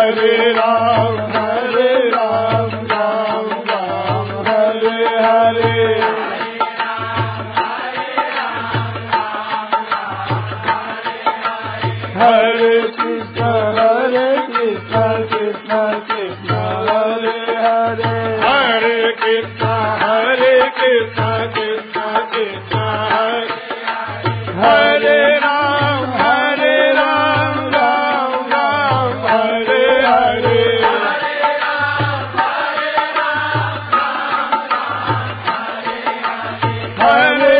Hare Ram, Ram Ram, Hare Hare. Hare Krishna, Krishna Krishna, Hare Hare. Hare Krishna, Krishna Krishna, Hare Ram, Ram Ram, Hare Hare. Hare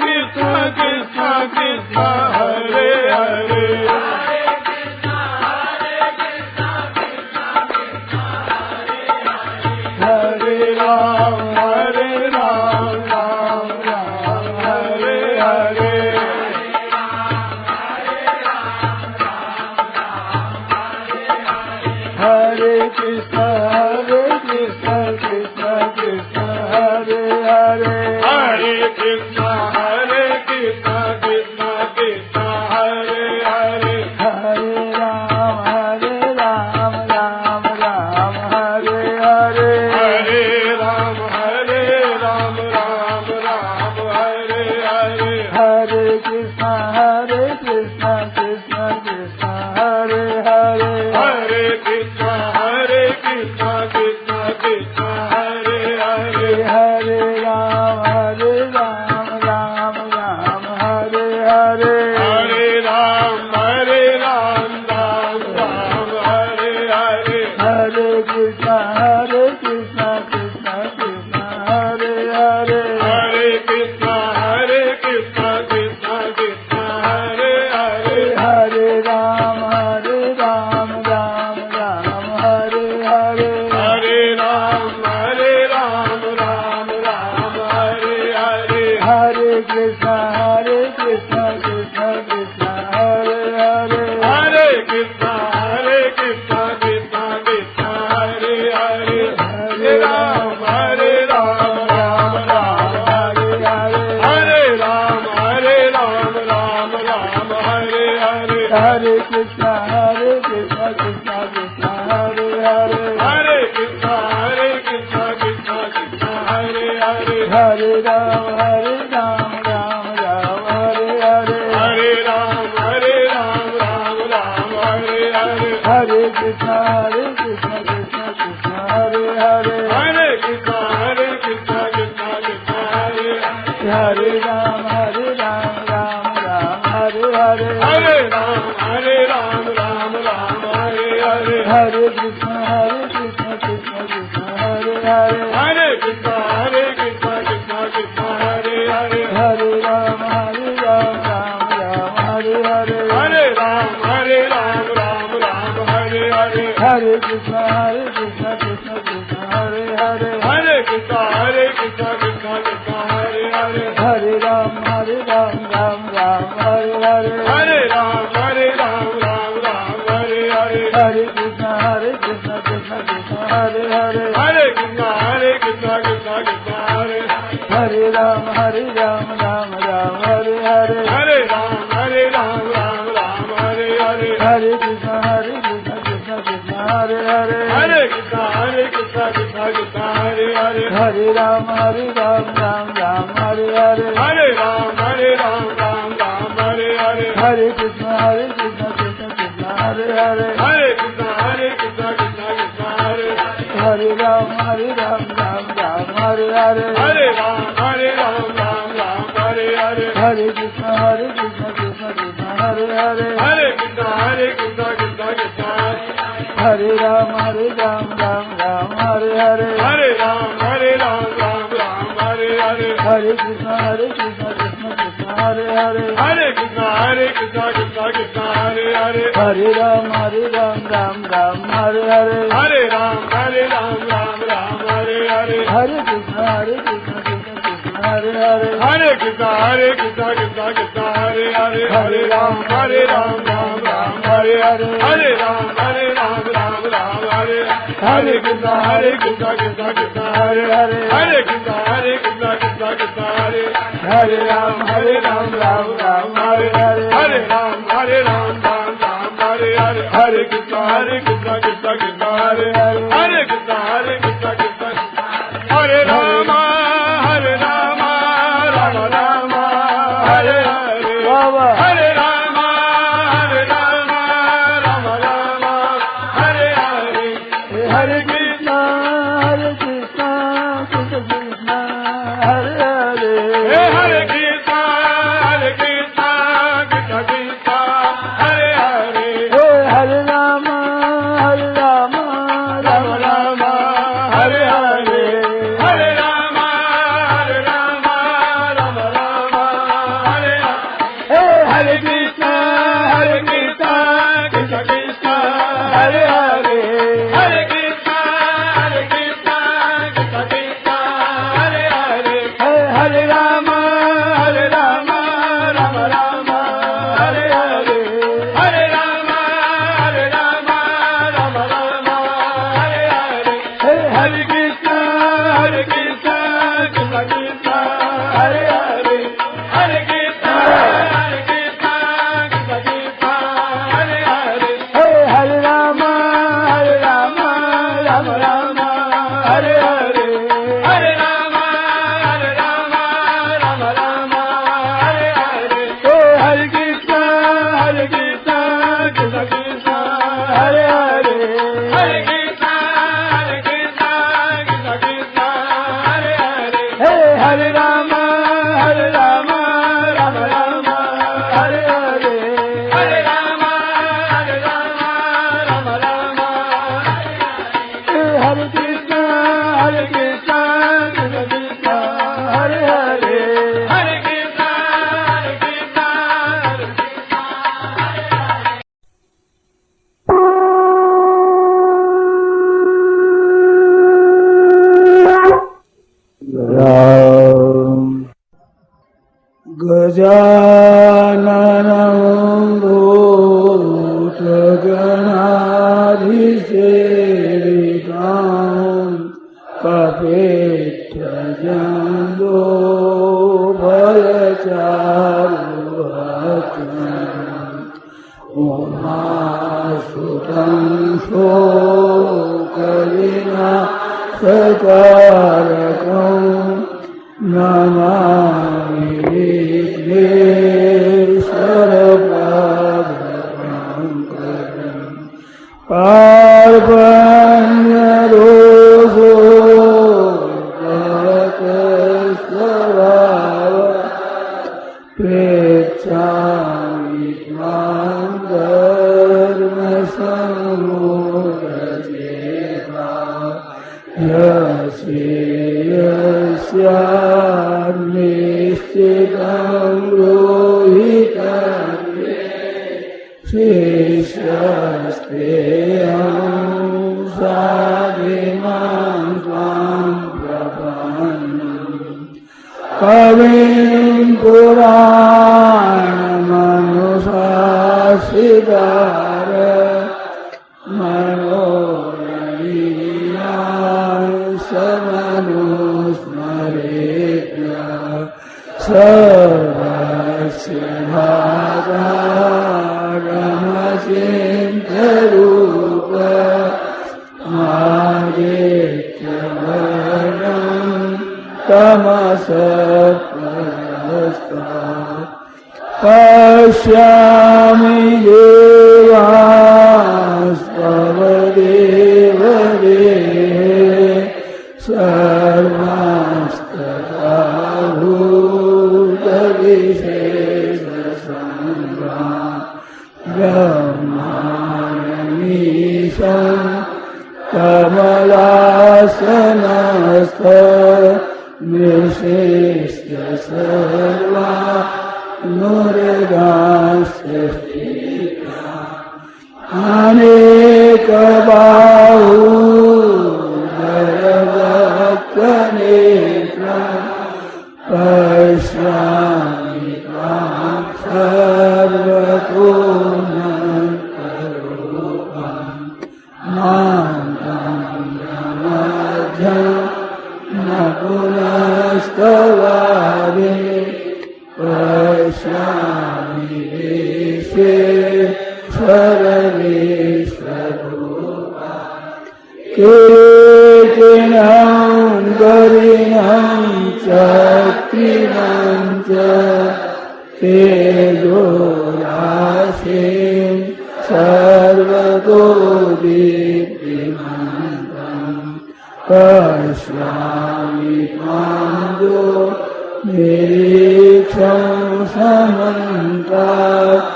Krishna, Krishna Krishna, Hare Hare. Hare Ram, Ram Ram, Hare Hare. Hare Krishna, Krishna Krishna, Hare Hare. Hare Krishna, Krishna Krishna, Hare Hare. Hare Ram, Ram Ram, Hare Hare. Hare Ram, Ram Ram, Hare Hare. Hare Krishna, Krishna Krishna, Hare Hare. Hare Krishna, Krishna Krishna, Hare Hare. Hare Ram, Ram Hare Hare. Hare Ram, Ram Hare Hare. Hare Krishna, Krishna Krishna, Hare Hare. Hare Krishna, Krishna Krishna, Hare Hare. Hare Ram, Ram Hare Hare. Hare Ram, Ram Hare Hare. Hare Krishna, Krishna Krishna, Hare Hare. Hare Krishna, Krishna Krishna, Hare Hare. Hare Ram, Ram Hare Hare. Hare Ram, Ram Hare Hare. Hare Krishna, Krishna Krishna, Hare Hare. Hare Krishna, Krishna Krishna, Hare Hare. Hare Ram, Ram Hare Hare. Hare Ram, Ram Hare Hare. Hare Krishna, Krishna Krishna, Hare Hare. Hare Krishna, Krishna Krishna, Hare Hare. Hare Ram, Ram Hare Hare. Hare Ram, Ram Hare Hare. Hare Krishna, Krishna Krishna, Hare Hare. Hare Krishna, Krishna Krishna, Hare Hare. Hare Ram, Ram Hare Hare. Hare Ram, Ram Hare Hare. Hare Krishna, Krishna Krishna, Hare Hare. Hare Krishna, Krishna Krishna, Hare Hare. Hare Ram, Ram Hare Hare. Hare Ram, Ram Hare Hare. Hare Krishna, Krishna Krishna, Hare Hare. Hare Krishna, Krishna Krishna, Hare Hare. Hare Ram, Hare Hare. Hare Ram, Ram Hare Hare. Hare Krishna, Krishna Krishna, Hare Hare. Hare Krishna, Krishna Krishna, Hare Hare. Hare Ram, Ram Hare Hare. Hare Ram, Ram Hare Hare. Hare Krishna, Krishna Krishna, Hare Hare. Hare Krishna, Krishna Krishna, Hare Hare. Hare Ram, Ram Hare Hare. Hare Ram, Ram Hare Hare. Hare Krishna, Krishna Krishna, Hare Hare. Hare Krishna, Krishna Krishna, Hare Ram, Ram Hare Hare. Hare Ram, Ram Hare Hare. Hare Krishna, Krishna Krishna, Hare Hare. Hare Krishna, Krishna Krishna, Hare Hare. Hare Ram, Ram Hare Hare. Hare Ram, Ram Hare Hare. Hare Krishna, Krishna Krishna, Hare Hare. Hare Krishna, Krishna Krishna, Hare Hare. Hare Ram, Ram Hare Hare. Hare Ram, Ram Hare. Hare Krishna, Krishna Krishna, Hare Hare. Hare Krishna, Krishna Krishna, Hare Hare Ram, Ram Hare Hare. Hare Ram, Ram Hare Hare. Hare Krishna. Krishna Krishna Hare Hare Hare Krishna Krishna Hare Rama Rama Rama Hare Hare Hare Rama Rama Rama Hare Hare Hare Krishna Krishna Krishna Hare Hare Hare Krishna Krishna Krishna Hare Hare Hare Rama Rama Rama Hare Hare Hare Rama Rama Rama Hare Hare Hare Krishna Krishna Krishna Hare Hare Hare Krishna Krishna Krishna Hare Hare Hare Rama Rama Rama Hare Hare Hare Rama Rama Rama Hare Hare Hare Krishna Krishna Krishna Hare Hare Hare Krishna Krishna Krishna Hare Hare Hare Rama Rama Rama Hare Hare Hare Rama Rama Rama Hare Hare Hare Krishna Krishna Krishna Hare Hare Hare Krishna Krishna Krishna Hare Hare Hare Rama Rama Rama Hare Hare Hare Rama Rama Hare Krishna Krishna Krishna Hare Hare Hare Krishna Gajananam Bhutaganaधिसेवितां Kapittajando Bhayacharuhatam Umasutam Shokalina Sakarakam Namami Vighneswarapadankaram Parvanya Roso Bhakasvarava Prechami Tvam Dharma Samudacheta Yasyanischitam rohitam Shishasteyam sadimam tvam prapannam Kavim Puranamanusasidara Manoraniyam Samanusmaretya Sarvasya Bhagaramachintarupa Madityavarnam Tamasapparastat Pashyami devastavadevadehe sarvastatahudavisesasambha Brahmanamisham Kamalasyanastha Nishistya sarva Nurigasya Aneka Bahu Bhagavanetra Pashyami Tvam Sarvatunam Karupam Mantam Brahmadhyam Napunastavade Pashyami Deshe Svaraveshvarupa केचिनं गरिणं चक्रिणं च तेजोराशिं सर्वतो दीप्तिमन्तं पश्यामि त्वां निरीक्षं समन्तात्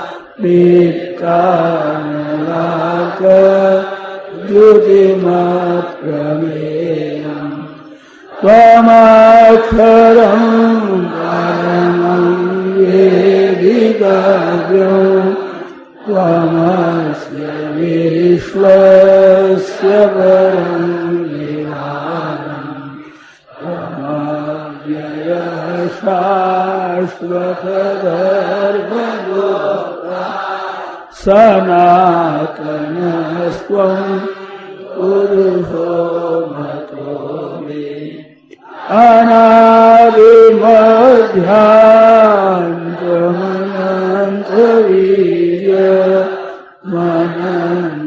दीप्तानलाकद्युतिमप्रमेयम् त्वमक्षरं परमं वेदितव्यं त्वमस्य विश्वस्य परं निधानम् त्वमव्ययः शाश्वतधर्मगोप्ता सनातनस्त्वं पुरुषो मतो मे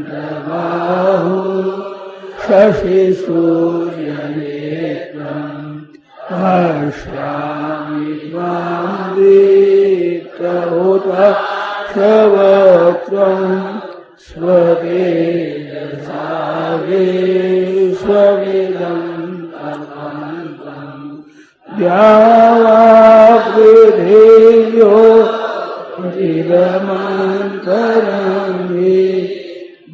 अनादिमध्यान्तमनन्तवीर्यमनन्तबाहु शशिसूर्यनेत्रम् पश्यामि त्वां दीप्तहुताशवक्त्रम् स्वतेजसा विश्वमिदम् द्यावापृथिव्यो चिदमन्तरं हि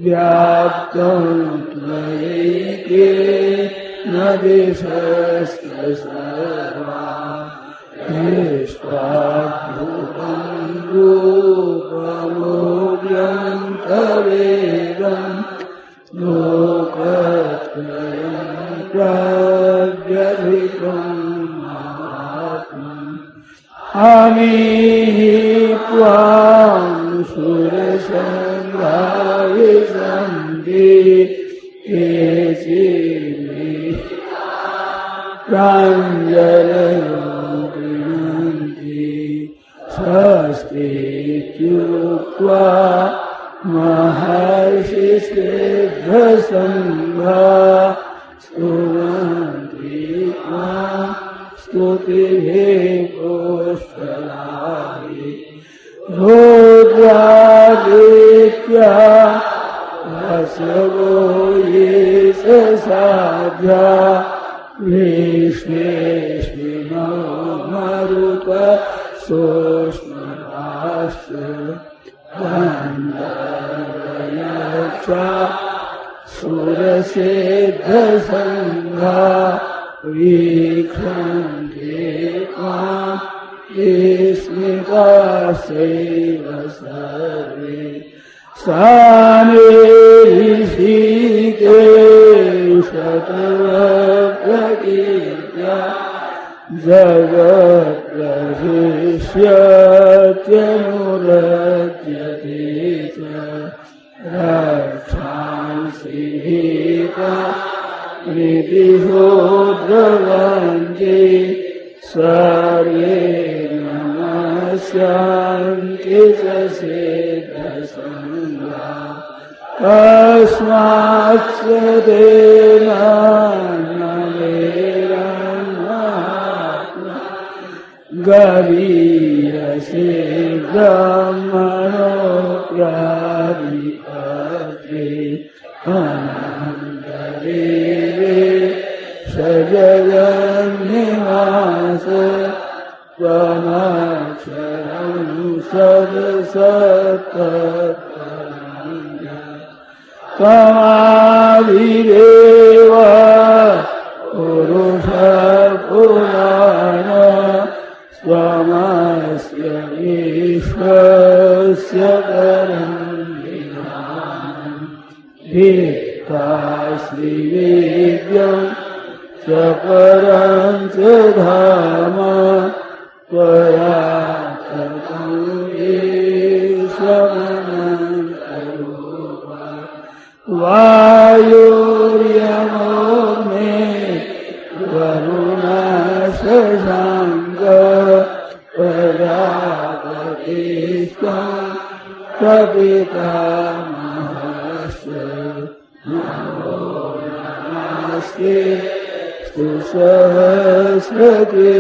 व्याप्तं त्वयैकेन दिशश्च सर्वा दृष्ट्वाद्भुतं रूपमोऽव्यन्तवेदं लोकत्रयं प्रव्यथितम् अमीहि त्वां सुरसङ्घाविशन्ति केचिन्मे प्राञ्जलयो गृह्णन्ति स्वस्तीत्युक्त्वा महर्षिसिद्धसङ्घा स्तुवन्ति त्वां स्तुतिभिः पुष्कलानि रुद्रादित्या वसवो ये साध्या विश्वेश्विनो मरुत सोष्मराश्च गन्धर्वयक्षा सुरसिद्धसङ्घा वीक्षन्ते त्वां विस्मिताश्चैव सर्वे सामेषिकेशतवप्रकीर्त्या जगत्प्रशिष्यत्यनुरज्यते च रक्षांसि हिता प्रीतिशो द्रवन्ति सर्वे नमस्यान्ति च सिद्धसङ्घा कस्माच्च तेन न मेरन्नात्मा गरीयसे ब्रह्मणोऽप्यादिपत्रे सजगन्निवास त्वमक्षरं सदसत्तत्परं त्वमादिदेव पुरुषपुराण त्वमस्य विश्वस्य परं निधानम् भित्ताश्रीवेद्यम् च परं च धाम त्वया ततं ईश्वरनन्तरूप वायुर्यमोऽग्ने वरुणशशाङ्क प्रजापतिस्त्वं प्रपितामहश्च नमो नमस्ते सहस्रते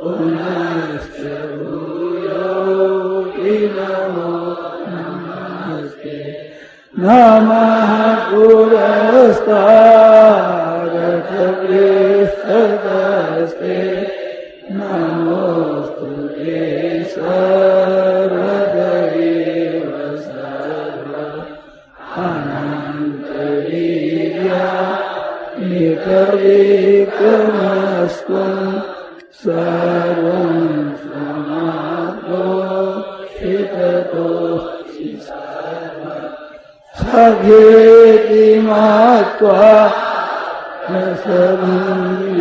पुनश्च भूयोऽपि नमो नमस्ते नमः पुरस्तादथ पृष्ठतस्ते नमोस्तुते सर्वदेव सर्व अनन्तवीर्या निकविक्रमस्त्वं सर्वं समाप्तोषिततोऽसि सखेति मत्वा न समीयदुक्तं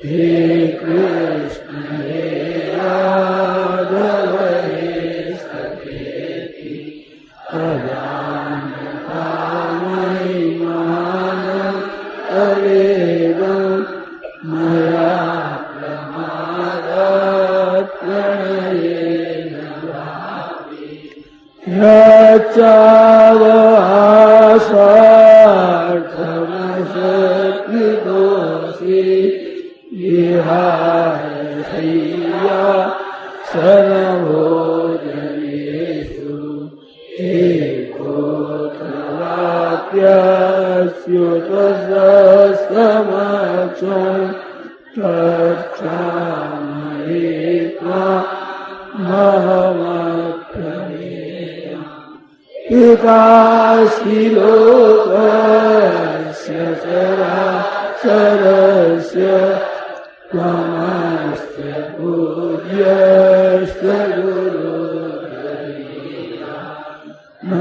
हे कृष्ण हे यादव हे सखेति अजानता महिमानं तवेदं मया प्रमादात् प्रणयेन यच्चावसार्थमशक्तिदोषि विहाय शय्या सर्वभोजनेषु एकोऽथवाप्यच्युतसमक्षं तत्क्षामये त्वामहमप्यमेयम् पितासि लोकस्य चराचरस्य त्वमस्य पूज्यश्च गुरुर्गरीया न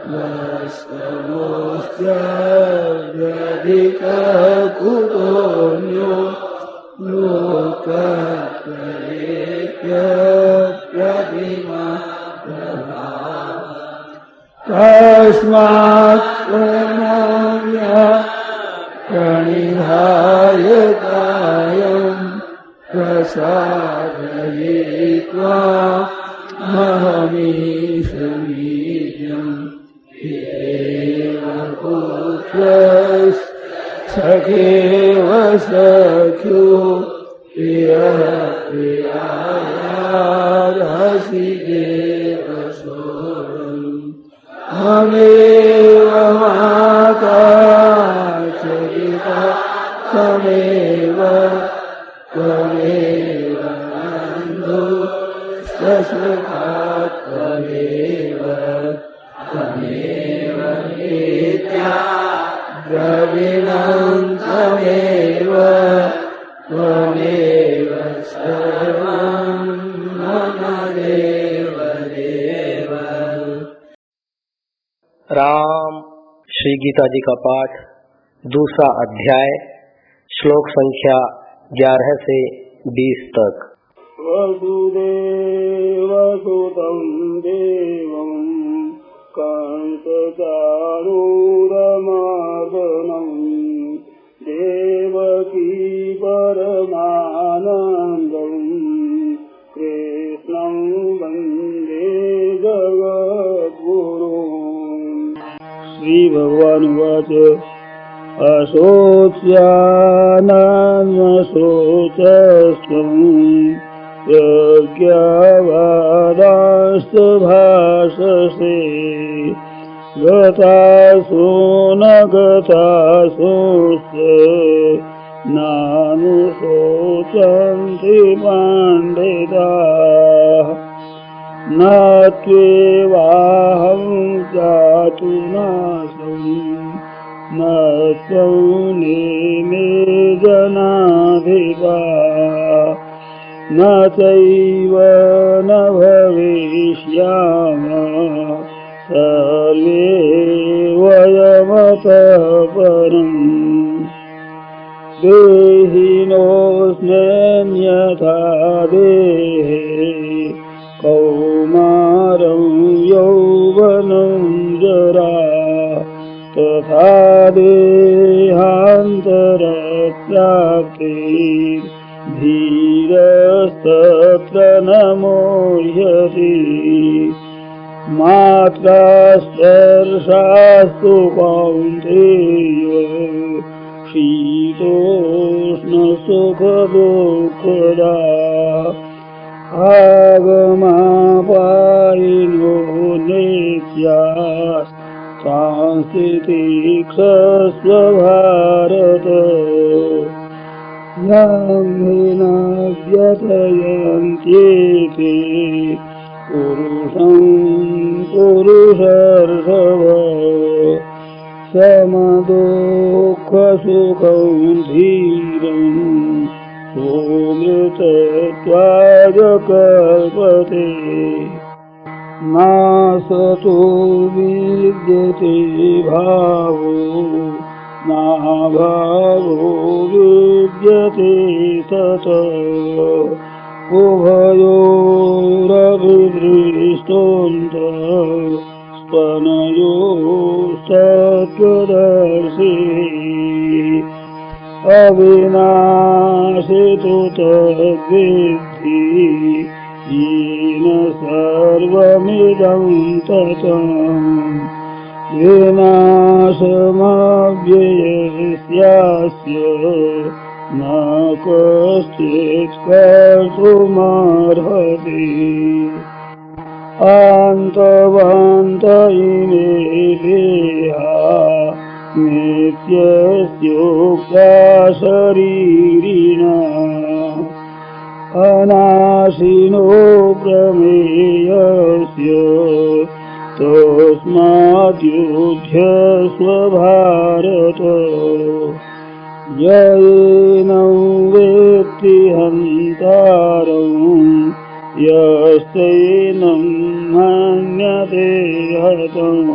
त्वस्तमोऽस्त्यधिककुतोऽन्यो लोकत्रयेऽप्यप्रतिमा तस्मात् प्रणम्य प्रणिधाय कायं प्रसादये त्वामहमीशमीड्यं पितेव पुत्रस्सखेव सख्यो प्रियः प्रियायार्हसि देव सोऽहम् त्वमेव माता च पिता त्वमेव बन्धुश्च त्वमेव नित्या द्रविणं त्वमेव सर्वं मम देव देव। राम श्री गीता जी का पाठ, दूसरा अध्याय, श्लोक संख्या 11 से 20 तक। वसुदेवसुतं देवं कंसचाणूरमर्दनं देवकी परमानन्दं कृष्णं वन्दे जगद्गुरुम्। श्री भगवान उवाच अशोच्यानन्वशोचस्त्वं प्रज्ञावादास्तु भाषसे गतासु न गतासुश्च नानुशोचन्ति पण्डिताः न त्वेवाहं जातु नासं न त्वं नेमे जनाधिपा न चैव न भविष्यामः सर्वे वयमतः परम् देहिनोऽस्म्यन्यथा देहे कौमारं यौवनं जरा तथा देहान्तरप्राप्तिर्धीरस्तत्र न मोह्यति मात्रा स्पर्शास्तु कौन्तेय शीतोष्ण सुख दुःखदा आगमापायिनो नित्याः सांस्थितिक्षस्व भारत यं हि न व्यथयन्त्येते पुरुषं पुरुषर्षभ समदुःखसुखं धीरं सोमृतत्वाय कल्पते नासतो विद्यते भावो नाभावो विद्यते ततः उभयोरभिदृष्टोऽन्तः स्तनयोस्तत्त्वदर्शी अविनाशी तु तद्विद्धि येन सर्वमिदं ततम् विनाशमव्ययस्यास्य न कश्चित् कर्तुमर्हति अन्तवन्त इमे देहा नित्यस्योक्ता शरीरिणः अनाशिनो प्रमेयस्य तस्माद्युध्यस्व भारत येनं वेत्ति हन्तारं यस्तेनं हन्यते हतम्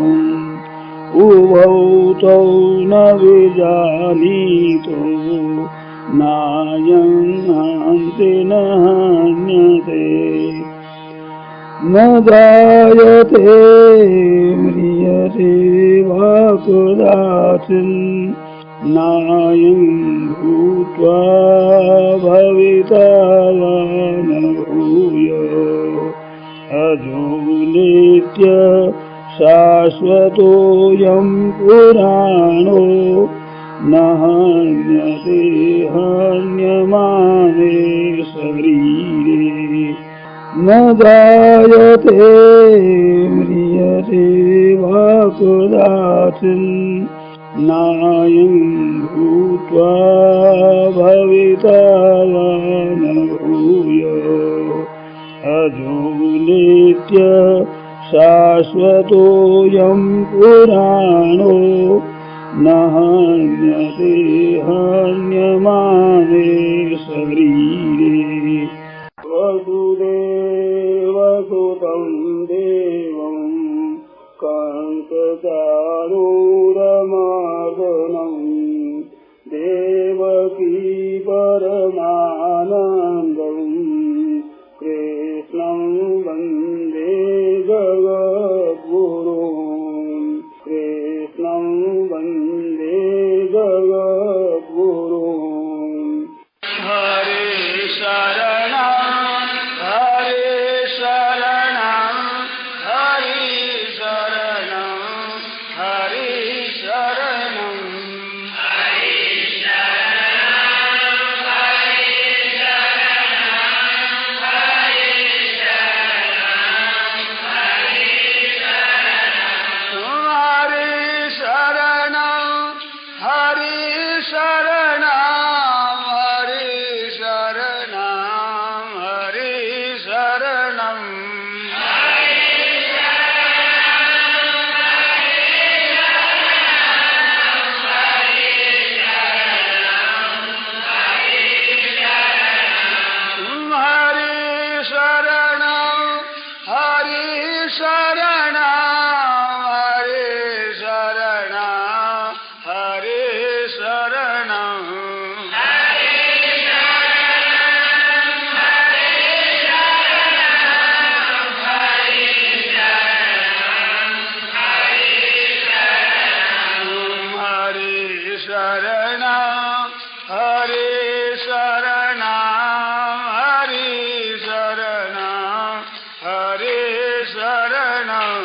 उभौ तौ न विजानीतो नायं हन्ति न हन्यते न जायते म्रियते वा कदाचित् नायं भूत्वा भविता वा न भूयः अजो नित्य शाश्वतोऽयं पुराणो न हन्यते हन्यमाने शरीरे न जायते म्रियते वा कदाचित् नायं भूत्वा भविता वा न भूयः अजो नित्य शाश्वतोऽयं पुराणो न हन्यते हन्यमाने शरीरे वसुदेवसुतं देवं कंसचाणूरमर्दनं देवकी परमानन्दं कृष्णं वन्दे जगद्गुरुं कृष्णं वन्दे जगद्गुरुं हरे शरणं हरे शरणं हरे शरणं हरे शरणं हरे शरणं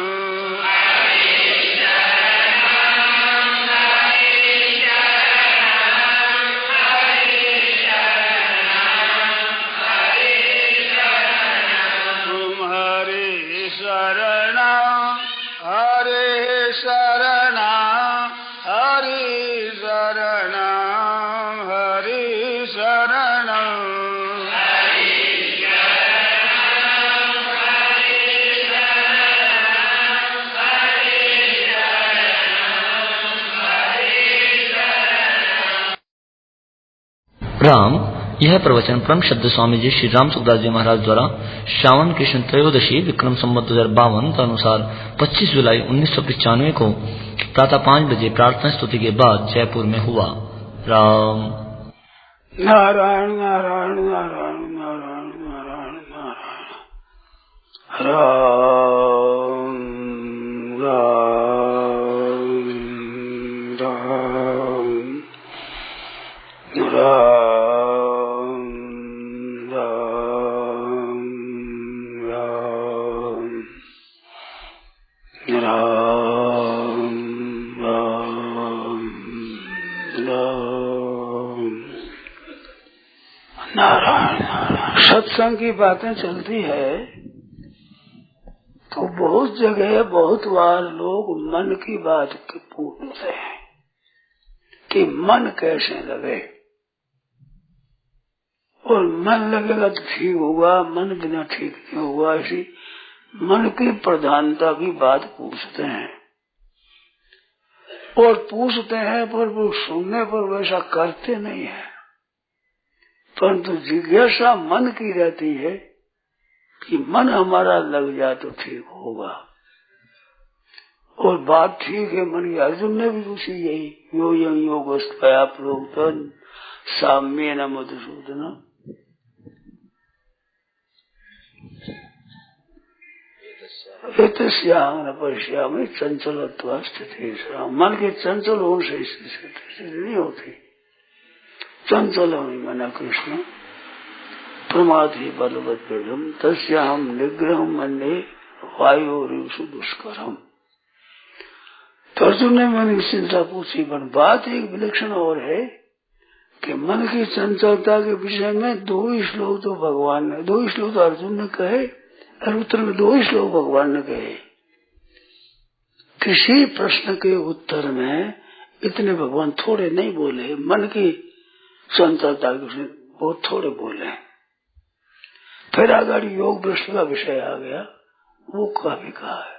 राम। यह प्रवचन परम श्रद्धेय स्वामी जी श्री राम सुखदास जी महाराज द्वारा श्रावण कृष्ण त्रयोदशी विक्रम संवत 2052 के अनुसार 25 जुलाई 1995 को प्रातः 5 बजे प्रार्थना स्तुति के बाद जयपुर में हुआ। राम। नारायण नारायण नारायण नारायण नारायण नारायण राम राम राम सत्संग की बातें चलती है तो बहुत जगह बहुत बार लोग मन की बात पूछते हैं कि मन कैसे लगे, और मन लगेगा तो ठीक होगा, मन बिना ठीक नहीं होगा। ऐसी मन की प्रधानता की बात पूछते हैं, और पूछते हैं पर वो सुनने पर वैसा करते नहीं है। परंतु जिज्ञासा मन की रहती है कि मन हमारा लग जाए तो ठीक होगा, और बात ठीक है मन की। अर्जुन ने भी पूछी यही, यो यंग योगस्त्वया प्रोक्तं साम्येन मधुसूदन। एतस्याहं न पश्यामि चंचलत्वा स्थितिः। मन के चंचल होने से स्थिति नहीं होती। चंचल मना कृष्ण प्रमादि बलवत्म तस्याहं निग्रहं मन्ये वायोरिषु दुष्करम। तो अर्जुन ने मन की चिंता पूछी, पर बात एक विलक्षण और है कि मन की चंचलता के विषय में 2 श्लोक तो भगवान ने, 2 श्लोक तो अर्जुन ने कहे और उत्तर में 2 श्लोक भगवान ने कहे। किसी प्रश्न के उत्तर में इतने भगवान थोड़े नहीं बोले, मन की चंचलता के विषय बहुत थोड़े बोले। फिर अगर योग भ्रष्ट का विषय आ गया, वो काफी कहा है।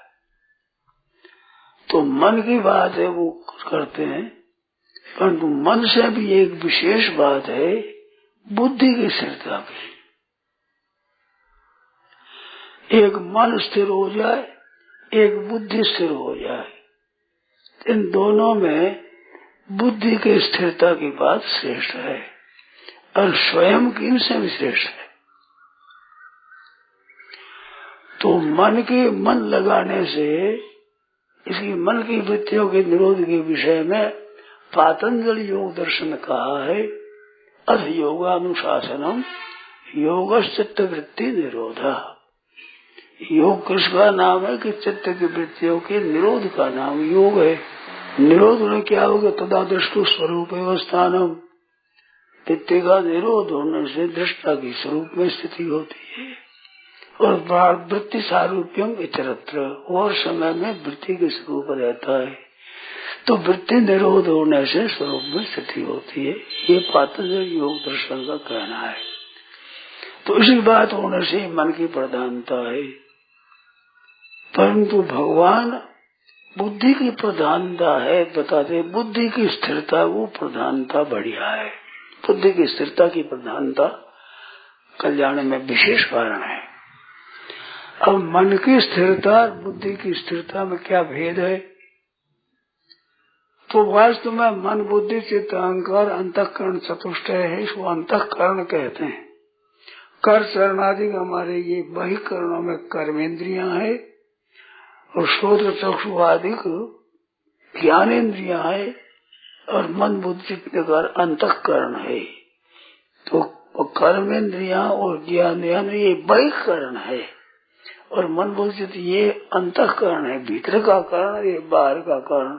तो मन की बात है वो करते हैं, परंतु मन से भी एक विशेष बात है बुद्धि की स्थिरता की। एक मन स्थिर हो जाए, एक बुद्धि स्थिर हो जाए, इन दोनों में बुद्धि की स्थिरता की बात श्रेष्ठ है, और स्वयं की इनसे भी श्रेष्ठ है। तो मन लगाने से इसकी मन की वृत्तियों के निरोध के विषय में पातंजल योग दर्शन कहा है, अथ योगानुशासनम योगश्चित्त वृत्ति निरोधा। योग किसका नाम है कि चित्त की वृत्तियों के निरोध का नाम योग है। निरोध होने क्या होगा? तदा दृष्टु स्वरूप अवस्थानम। चित्त का निरोध होने से दृष्टा की स्वरूप में स्थिति होती है, और वृत्ति सारूप्यम इतरत्र, और समय में वृत्ति के स्वरूप रहता है। तो वृत्ति निरोध होने से स्वरूप में स्थिति होती है। ये पातंजल योग दर्शन का कहना है। तो इसी बात होने से मन की प्रधानता है, परंतु भगवान बुद्धि की प्रधानता है बताते। बुद्धि की स्थिरता वो प्रधानता बढ़िया है। बुद्धि की स्थिरता की प्रधानता कल्याण में विशेष कारण है। अब मन की स्थिरता और बुद्धि की स्थिरता में क्या भेद है? तो वास्तव में मन बुद्धि चित्त अहंकार अंतःकरण चतुष्टय है। इसको अंतःकरण कहते हैं। कर चरणादि हमारे ये बहिकरणों में कर्मेंद्रियां है, और श्रोत्र चक्षु आदि ज्ञानेन्द्रियां है, और मन बुद्धि चित्त अंतःकरण है। तो कर्मेंद्रियां और ज्ञान ये बहिकरण है, और मन बुद्धि ये अंतःकरण है, भीतर का करण, ये बाहर का करण।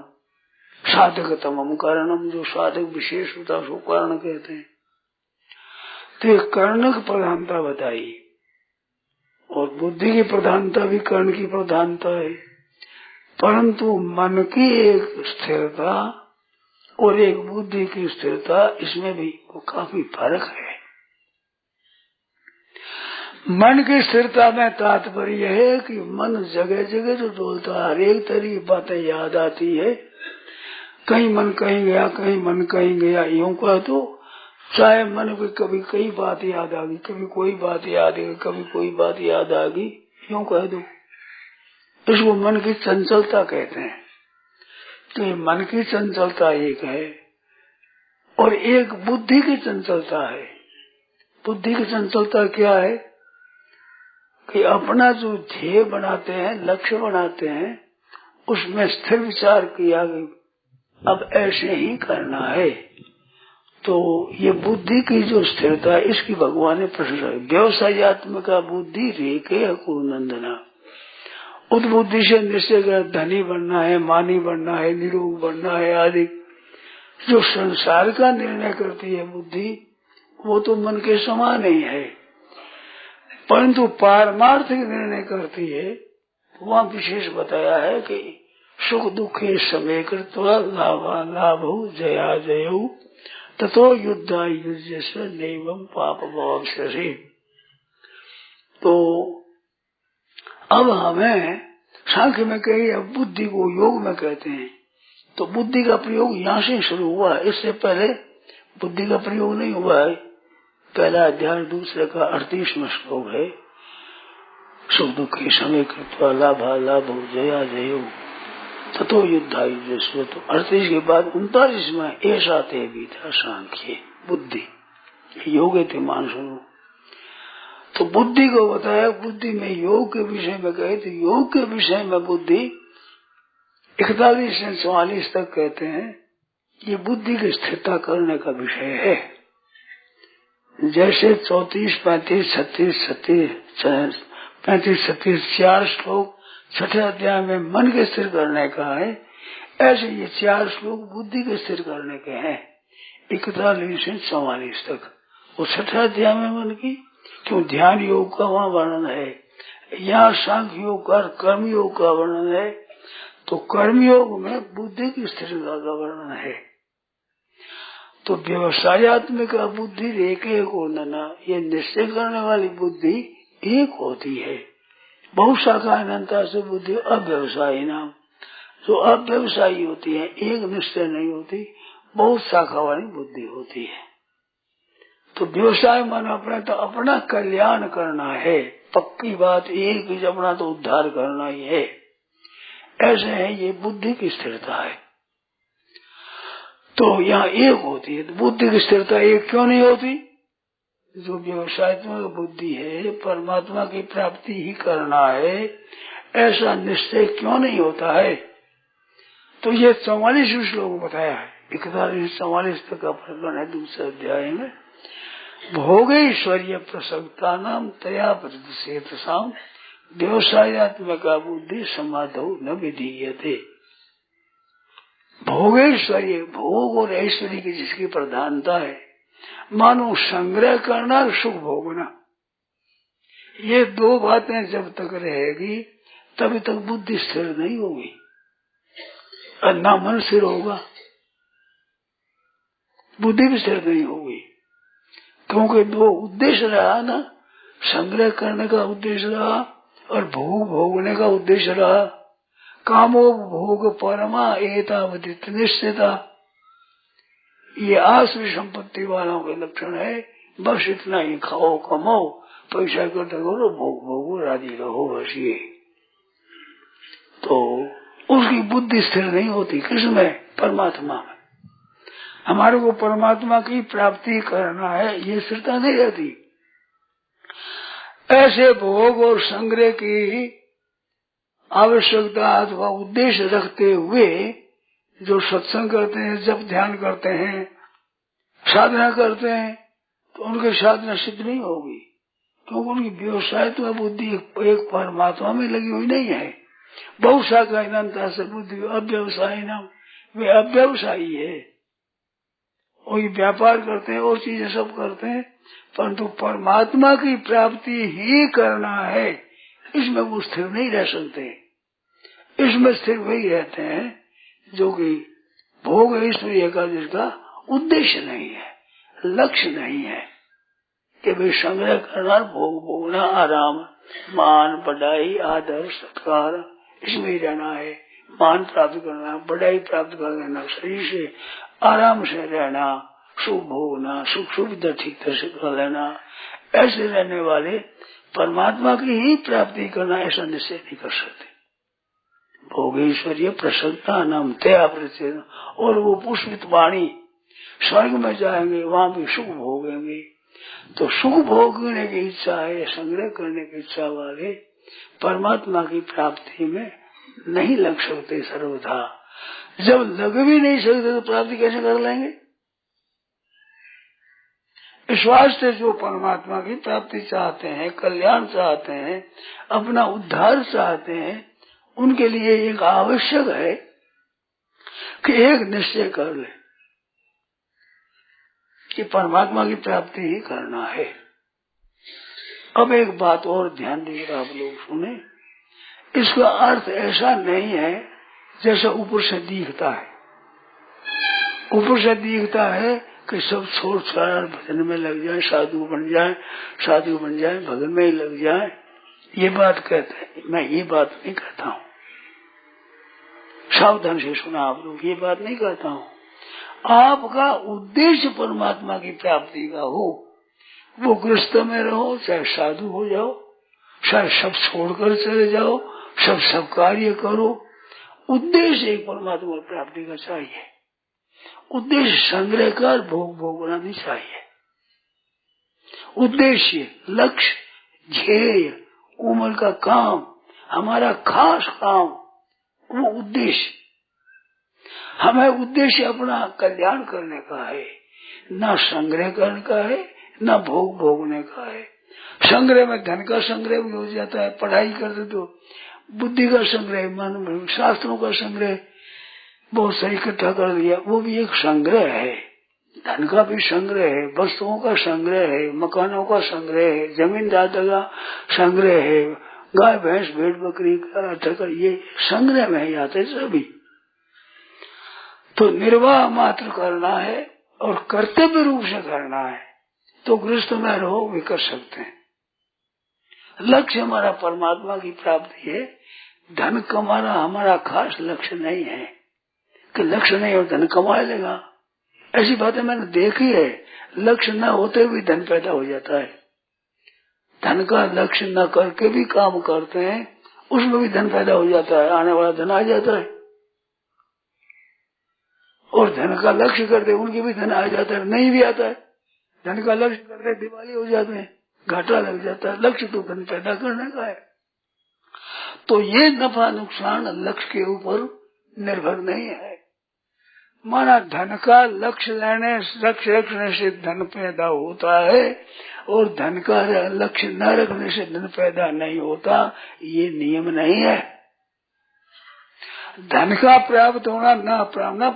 साधकतमम करणम, जो साधक विशेष होता है उसको कर्ण कहते हैं। तो ये कर्ण की प्रधानता बताई, और बुद्धि की प्रधानता भी कर्ण की प्रधानता है। परंतु मन की एक स्थिरता और एक बुद्धि की स्थिरता, इसमें भी काफी फर्क है। मन की स्थिरता में तात्पर्य है कि मन जगह जगह जो डोलता है, हर एक तरह की बातें याद आती है। कहीं मन कहीं गया, कहीं मन कहीं गया, यूं कह तो चाहे मन को कभी कई बात याद आ गई, कभी कोई बात याद आ गई, कभी कोई बात याद आ गई, यूं कह दो, इसको मन की चंचलता कहते हैं। तो ये मन की चंचलता एक है, और एक बुद्धि की चंचलता है। बुद्धि की चंचलता क्या है कि अपना जो ध्येय बनाते हैं, लक्ष्य बनाते हैं, उसमें स्थिर विचार किया कि अब ऐसे ही करना है। तो ये बुद्धि की जो स्थिरता है, इसकी भगवान ने प्रशंसा की। व्यवसायत्मक बुद्धि रेखे कुरुनंदना, उद्बुद्धि से निश्चय कर धनी बनना है, मानी बनना है, निरोग बनना है आदि जो संसार का निर्णय करती है बुद्धि, वो तो मन के समान ही है। परंतु पारमार्थिक निर्णय करती है, वहाँ विशेष बताया है कि सुख दुखे समय कृत्वा लाभा लाभो जया जयऊ ततो युद्धा युज्य नैवं पाप भवस्यसि। तो अब हमें सांख्य में कही, अब बुद्धि को योग में कहते हैं। तो बुद्धि का प्रयोग यहाँ से शुरू हुआ है, इससे पहले बुद्धि का प्रयोग नहीं हुआ है। पहला अध्याय दूसरे का 38वां श्लोक है, सुख दुख के समय कृत्वा लाभा लाभो जया जयऊ ततो युद्धा युज्य। तो 38 के बाद 39 में ऐसा ते बीता सांख्य बुद्धि योग थे मानसुनो। तो बुद्धि को बताया, बुद्धि में योग के विषय में कहे तो योग के विषय में बुद्धि 41 से 44 तक कहते हैं, ये बुद्धि की स्थिरता करने का विषय है। जैसे 34, 35, 36, 35, 36 4 श्लोक छठे अध्याय में मन के स्थिर करने का है, ऐसे ये 4 श्लोक बुद्धि के स्थिर करने के हैं 41 से 44 तक। वो छठे अध्याय में मन की, क्यों ध्यान योग का वहाँ वर्णन है, यहाँ सांख्य योग का कर्म योग का वर्णन है। तो कर्म योग में बुद्धि की स्थिरता का वर्णन है। तो व्यवसायत्मक बुद्धि रेखे को नना, ये निश्चय करने वाली बुद्धि एक होती है। बहुत शाखा अनंता से बुद्धि अव्यवसायी नाम, जो अव्यवसायी होती है, एक निश्चय नहीं होती, बहुत शाखा वाली बुद्धि होती है। तो व्यवसाय माना अपना कल्याण करना है, पक्की बात, एक ही अपना तो उद्धार करना ही है। ऐसे है ये बुद्धि की स्थिरता है। तो यहाँ एक होती है, तो बुद्धि की स्थिरता एक क्यों नहीं होती? जो व्यवसायत्मक बुद्धि है, परमात्मा की प्राप्ति ही करना है, ऐसा निश्चय क्यों नहीं होता है? तो ये 44 श्लोक बताया है, 41-44 तक का प्रकरण है दूसरे अध्याय में। भोगेश्वर्य प्रसक्ता नाम तया प्रतिषेधसाम व्यवसायत्मक बुद्धि समाधो न विधीयते। भोगेश्वर्य, भोग और ऐश्वर्य की जिसकी प्रधानता है, मानो संग्रह करना और सुख भोगना, ये दो बातें जब तक रहेगी तभी तक बुद्धि स्थिर नहीं होगी, और ना मन स्थिर होगा, बुद्धि भी स्थिर नहीं होगी। क्योंकि दो उद्देश्य रहा ना, संग्रह करने का उद्देश्य रहा और भोग भोगने का उद्देश्य रहा। कामो भोग परमा एतावदित निश्चिता, ये आश्रय संपत्ति वालों के लक्षण है। बस इतना ही खाओ, कमाओ, पैसा इकट्ठा करो, भोग भोगो, राजी रहो, बस ये। तो उसकी बुद्धि स्थिर नहीं होती। किसमें? परमात्मा में। हमारे को परमात्मा की प्राप्ति करना है, ये स्थिरता नहीं रहती। ऐसे भोग और संग्रह की आवश्यकता अथवा उद्देश्य रखते हुए जो सत्संग करते हैं, जब ध्यान करते हैं, साधना करते हैं, तो उनकी साधना सिद्ध नहीं होगी। क्योंकि उनकी व्यवसाय तो बुद्धि एक परमात्मा में लगी हुई नहीं है। बहुत शाखा अनंता से बुद्धि अव्यवसायी नाम, वे अव्यवसायी है, वही व्यापार करते हैं और चीजें सब करते हैं, परंतु परमात्मा की प्राप्ति ही करना है, इसमें वो स्थिर नहीं रह सकते। इसमें स्थिर वही रहते हैं जो कि भोग ऐश्वर्य का जिसका उद्देश्य नहीं है, लक्ष्य नहीं है कि भाई संग्रह करना, भोग भोगना, आराम, मान, बढ़ाई, आदर, सत्कार, इसमें ही रहना है। मान प्राप्त करना, बढ़ाई प्राप्त कर लेना, शरीर से आराम से रहना, सुख भोगना, सुख सुविधा ठीक तरह से कर लेना, ऐसे रहने वाले परमात्मा की ही प्राप्ति करना ऐसा निश्चय नहीं कर सकते। भोगेश्वर्य प्रसन्नता नाम तया प्रचेन, और वो पुष्पित वाणी स्वर्ग में जाएंगे, वहां भी सुख भोगेंगे। तो सुख भोगने की इच्छा है, संग्रह करने की इच्छा वाले परमात्मा की प्राप्ति में नहीं लग सकते सर्वथा। जब लग भी नहीं सकते तो प्राप्ति कैसे कर लेंगे? इस वास्ते जो परमात्मा की प्राप्ति चाहते हैं, कल्याण चाहते हैं, अपना उद्धार चाहते हैं, उनके लिए एक आवश्यक है कि एक निश्चय कर ले कि परमात्मा की प्राप्ति ही करना है। अब एक बात और ध्यान दीजिए, आप लोग सुने, इसका अर्थ ऐसा नहीं है जैसा ऊपर से दिखता है। ऊपर से दिखता है कि सब छोड़ छाड़ भजन में लग जाए, साधु बन जाए, भजन में ही लग जाए, ये बात कहते हैं। मैं ये बात नहीं कहता हूँ, सावधान से सुना आप लोग, ये बात नहीं कहता हूँ। आपका उद्देश्य परमात्मा की प्राप्ति का हो, वो गृहस्थ में रहो, चाहे साधु हो जाओ, चाहे सब छोड़कर चले जाओ, सब कार्य करो, उद्देश्य एक परमात्मा की प्राप्ति का चाहिए। उद्देश्य संग्रह कर भोग भोगना नहीं चाहिए। उद्देश्य, लक्ष्य, ध्येय, उम्र का काम, हमारा खास काम, वो उद्देश्य। हमें उद्देश्य अपना कल्याण करने का है, ना संग्रह करने का है, ना भोग भोगने का है। संग्रह में धन का संग्रह भी हो जाता है, पढ़ाई करते तो बुद्धि का संग्रह, मन शास्त्रों का संग्रह बहुत सही इकट्ठा कर दिया, वो भी एक संग्रह है। धन का भी संग्रह है, वस्तुओं का संग्रह है, मकानों का संग्रह है, जमीन जायदाद का संग्रह है, गाय भैंस भेड़ बकरी का, ये संग्रह में ही आते सभी। तो निर्वाह मात्र करना है और कर्तव्य रूप से करना है, तो गृहस्थ में रहो भी कर सकते हैं। लक्ष्य हमारा परमात्मा की प्राप्ति है, धन कमाना हमारा खास लक्ष्य नहीं है कि लक्ष्य नहीं और धन कमा लेगा। ऐसी बातें मैंने देखी है, लक्ष्य न होते भी धन पैदा हो जाता है। धन का लक्ष्य न करके भी काम करते हैं, उसमें भी धन पैदा हो जाता है, आने वाला धन आ जाता है। और धन का लक्ष्य करते उनकी भी धन आ जाता है, नहीं भी आता है। धन का लक्ष्य करते दिवाली हो जाते हैं, घाटा लग जाता है। लक्ष्य तो धन पैदा करने का है। तो ये नफा नुकसान लक्ष्य के ऊपर निर्भर नहीं है। माना धन का लक्ष्य रखने से धन पैदा होता है और धन का लक्ष्य न रखने से धन पैदा नहीं होता, ये नियम नहीं है। धन का प्राप्त होना न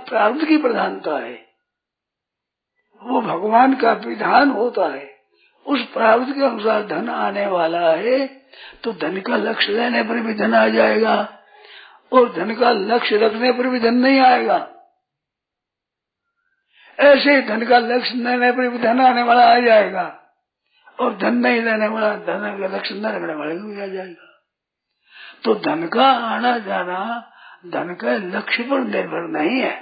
प्राप्त की प्रधानता है, वो भगवान का विधान होता है। उस प्राप्त के अनुसार धन आने वाला है, तो धन का लक्ष्य लेने पर भी धन आ जाएगा और धन का लक्ष्य रखने पर भी धन नहीं आएगा। ऐसे धन का लक्ष्य लेने पर भी धन आने वाला आ जाएगा और धन नहीं लेने वाला, धन का लक्ष्य न रखने वाले भी आ जाएगा। तो धन का आना जाना धन का लक्ष्य पर निर्भर नहीं है,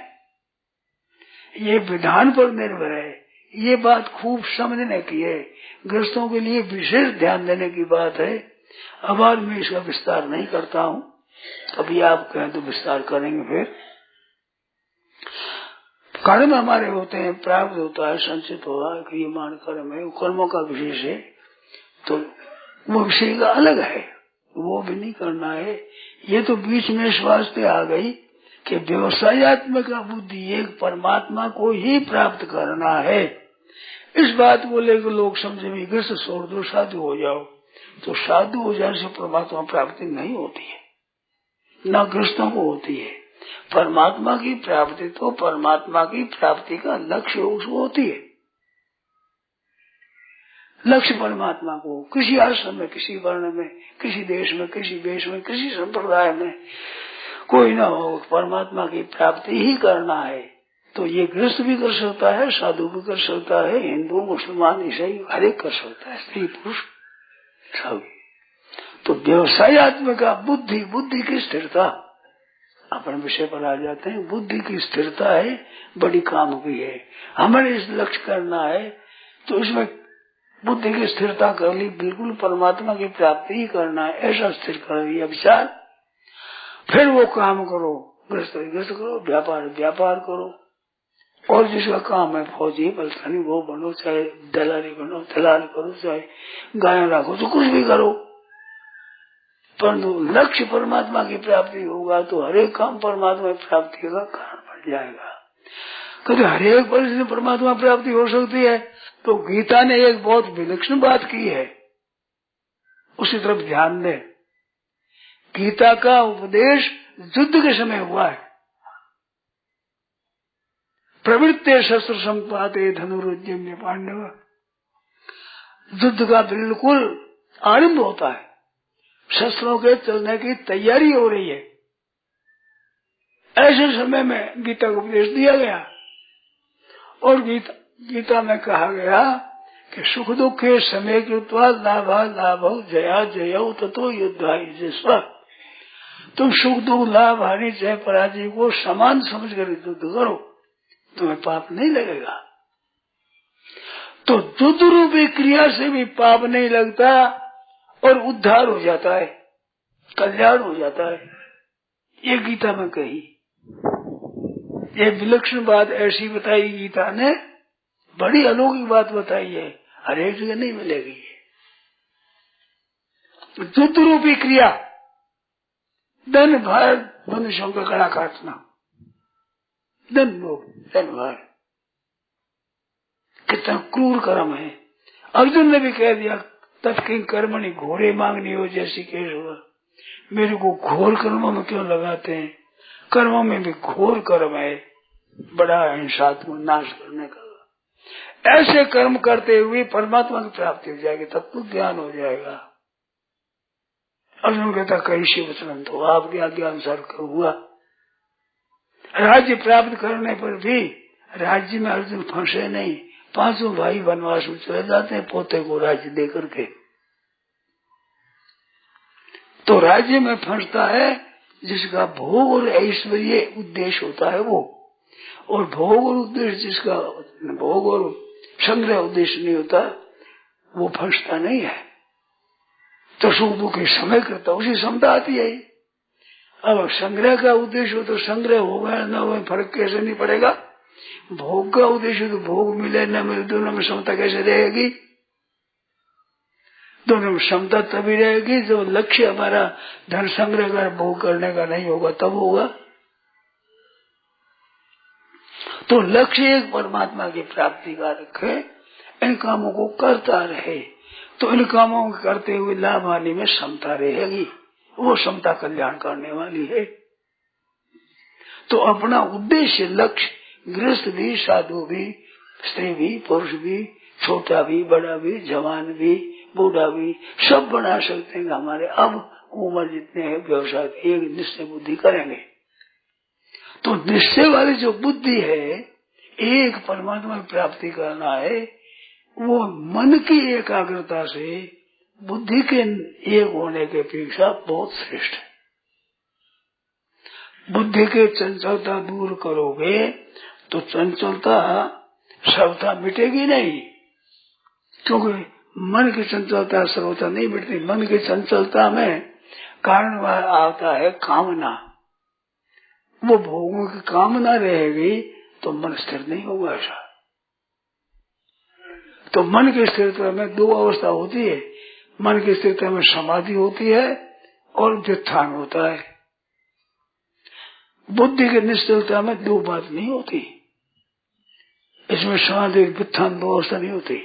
ये विधान पर निर्भर है। ये बात खूब समझने की है, गृहस्थों के लिए विशेष ध्यान देने की बात है। अब आज मैं इसका विस्तार नहीं करता हूँ, अभी आप कहें तो विस्तार करेंगे। फिर कर्म हमारे होते हैं, प्राप्त होता है, संचित होगा, क्रियमान कर्म है, कर्मों का विशेष है, तो वो विषय का अलग है, वो भी नहीं करना है। ये तो बीच में इस वास्ते आ गई कि व्यवसायत्मक बुद्धि एक परमात्मा को ही प्राप्त करना है, इस बात को लेकर लोग समझे भी गृहस्थ छोड़ दो, साधु हो जाओ। तो साधु हो जाने से परमात्मा प्राप्ति नहीं होती है, न गृहस्थों को होती है। परमात्मा की प्राप्ति तो परमात्मा की प्राप्ति का लक्ष्य उसको होती है। लक्ष्य परमात्मा को किसी आश्रम में, किसी वर्ण में, किसी देश में, किसी वेश में, किसी संप्रदाय में कोई ना हो, परमात्मा की प्राप्ति ही करना है। तो ये गृहस्थ भी कर सकता है, साधु भी कर सकता है, हिंदू मुसलमान ईसाई हर एक कर सकता है, स्त्री पुरुष सब। तो व्यवसायत्मक बुद्धि, बुद्धि की स्थिरता, अपने विषय पर आ जाते हैं। बुद्धि की स्थिरता है, बड़ी काम की है। हमें इस लक्ष्य करना है तो इसमें बुद्धि की स्थिरता कर ली, बिल्कुल परमात्मा की प्राप्ति ही करना है, ऐसा स्थिर कर लिया विचार। फिर वो काम करो, गृहस्थ करो, व्यापार व्यापार करो, और जिसका काम है फौजी बलसानी वो बनो, चाहे दलाली बनो, दलाल करो, चाहे गाय रखो, तो कुछ भी करो, परंतु लक्ष्य परमात्मा की प्राप्ति होगा तो हर एक काम परमात्मा की प्राप्ति का कारण बन जाएगा। क्योंकि हर एक परिस्थिति में परमात्मा प्राप्ति हो सकती है। तो गीता ने एक बहुत विलक्षण बात की है, उसी तरफ ध्यान दें। गीता का उपदेश युद्ध के समय हुआ है। प्रवृत्ते शस्त्र संपाते धनुरुद्यम्य पांडव, युद्ध का बिल्कुल आरंभ होता है, शस्त्रों के चलने की तैयारी हो रही है। ऐसे समय में गीता को उपदेश दिया गया, और गीता में कहा गया कि सुख दुख के समय कृत्वा लाभा लाभ जया जय ततो युद्धाय जिस्वा। तुम सुख दुख लाभ हानि जय पराजय को समान समझकर युद्ध करो, तुम्हें पाप नहीं लगेगा। तो युद्ध रूपी क्रिया से भी पाप नहीं लगता और उद्धार हो जाता है, कल्याण हो जाता है। ये गीता में कही, ये विलक्षण बात ऐसी बताई गीता ने, बड़ी अलौकिक बात बताई है, हर एक जगह नहीं मिलेगी। युद्ध रूपी क्रिया, धन भार मनुष्यों का गला काटना, धन भार, कितना क्रूर कर्म है। अर्जुन ने भी कह दिया, तत्किं कर्मणि घोरे मांगनी हो जैसी केशव, मेरे को घोर कर्मों में क्यों लगाते हैं। कर्मों में भी घोर कर्म है, बड़ा हिंसात्मक नाश करने का। ऐसे कर्म करते हुए परमात्मा की प्राप्ति हो जाएगी, तत्व ज्ञान हो जाएगा। अर्जुन कहता कैसे वचन तो आपकी आज्ञा अनुसार हुआ। राज्य प्राप्त करने पर भी राज्य में अर्जुन फंसे नहीं, पांचों भाई वनवास में चले जाते हैं पोते को राज्य दे करके। तो राज्य में फंसता है जिसका भोग और ऐश्वर्य उद्देश्य होता है वो, और भोग और उद्देश्य जिसका भोग और संग्रह उद्देश्य नहीं होता वो फंसता नहीं है। तो सुख दुख के समय करता उसी क्षमता आती है। अब संग्रह का उद्देश्य हो तो संग्रह होगा न हो, फर्क कैसे नहीं पड़ेगा। भोग का उद्देश्य तो भोग मिले न मिले, दोनों में क्षमता कैसे रहेगी। दोनों में क्षमता तभी रहेगी जब लक्ष्य हमारा धन संग्रह कर भोग करने का नहीं होगा, तब होगा। तो लक्ष्य एक परमात्मा की प्राप्ति का रखे, इन कामों को करता रहे, तो इन कामों को करते हुए लाभ हानि में क्षमता रहेगी, वो क्षमता कल्याण करने वाली है। तो अपना उद्देश्य लक्ष्य गृहस्थ भी, साधु भी, स्त्री भी, पुरुष भी, छोटा भी, बड़ा भी, जवान भी, बूढ़ा भी, सब बना सकते हैं। हमारे अब उम्र जितने हैं व्यवसाय एक निश्चय बुद्धि करेंगे। तो निश्चय वाली जो बुद्धि है, एक परमात्मा की प्राप्ति करना है, वो मन की एकाग्रता से बुद्धि के एक होने के अपेक्षा बहुत श्रेष्ठ है। बुद्धि के चंचलता दूर करोगे तो चंचलता सर्वथा मिटेगी नहीं, क्योंकि मन की चंचलता सर्वथा नहीं मिटती। मन की चंचलता में कारण आता है कामना। वो भोगों की कामना रहेगी तो मन स्थिर नहीं होगा। ऐसा तो मन की स्थिरता में दो अवस्था होती है। मन की स्थिरता में समाधि होती है और व्युत्थान होता है। बुद्धि की निश्चलता में दो बात नहीं होती। इसमें समाधि व्युत्थान व्यवस्था नहीं होती,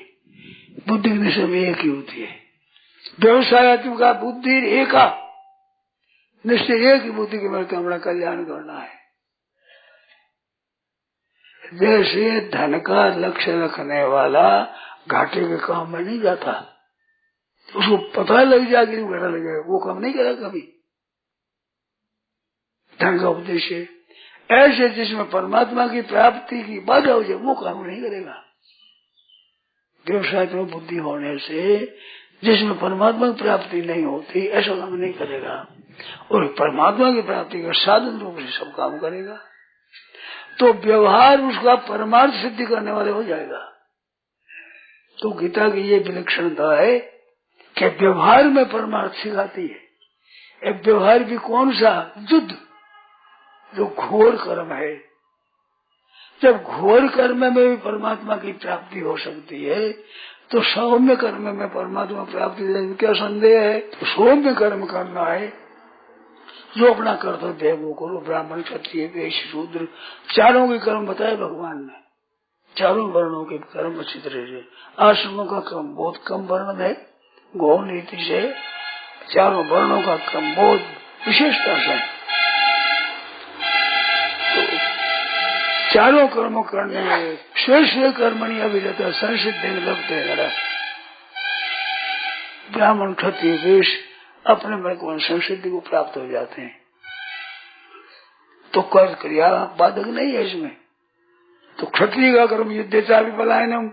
बुद्धि के निश्चय में एक ही होती है। व्यवसाय का बुद्धि एक निश्चय एक ही बुद्धि के मेरे हमारा कल्याण करना है। जैसे धन का लक्ष्य रखने वाला घाटे के काम में नहीं जाता, उसको पता लग जाए कि घाटा लग जाएगा, वो काम नहीं करेगा कभी। धन का उद्देश्य ऐसे जिसमें परमात्मा की प्राप्ति की बाधा हो जाए वो काम नहीं करेगा। व्यवसाय में बुद्धि होने से जिसमें परमात्मा की प्राप्ति नहीं होती ऐसा काम नहीं करेगा, और परमात्मा की प्राप्ति का साधन रूप से सब काम करेगा। तो व्यवहार उसका परमार्थ सिद्धि करने वाले हो जाएगा। तो गीता की ये विलक्षणता है कि व्यवहार में परमार्थ सिखाती है। व्यवहार भी कौन सा? युद्ध, जो घोर कर्म है। जब घोर कर्म में भी परमात्मा की प्राप्ति हो सकती है तो सौम्य कर्म में परमात्मा प्राप्ति क्या संदेह है? तो सौम्य कर्म करना है, जो अपना कर्तव्य है वो करो। ब्राह्मण, क्षत्रिय, वैश्य, शूद्र चारों के कर्म बताए भगवान ने। चारों वर्णों के कर्म अच्छी तरह से। आश्रमों का क्रम बहुत कम वर्णन है, गौण नीति से चारों वर्णों का क्रम बहुत विशेषता से। तो चारों कर्म करने में श्रेष्ठ कर्मणि अभिरता संसिद्धि लगते हैं। ब्राह्मण, क्षत्रिय, वैश्य अपने मन को संसिद्धि को प्राप्त हो जाते हैं। तो कर्म क्रिया बाधक नहीं है इसमें। तो क्षत्रिय का कर्म युद्धे चा विपलायनम,